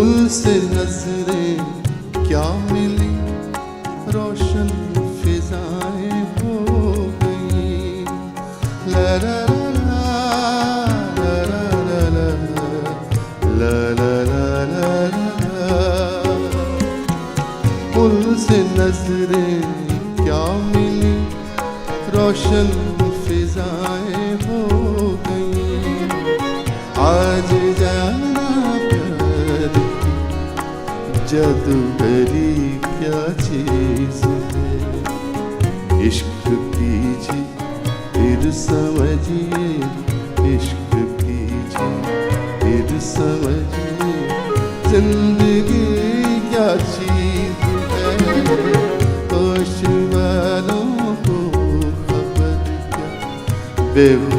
उनसे नजरें क्या मिली, रोशन फिजाएं हो गई। ला ला ला ला ला ला ला ला ला ला। उनसे नजरें क्या मिली, रोशन फिजाएं हो गई। आज जाना प्यार की जादूगरी क्या चीज है। इश्क कीजिए फिर समझिए, इश्क कीजिए फिर समझिए, जिंदगी क्या चीज है। होश वालों को खबर क्या, बेहोश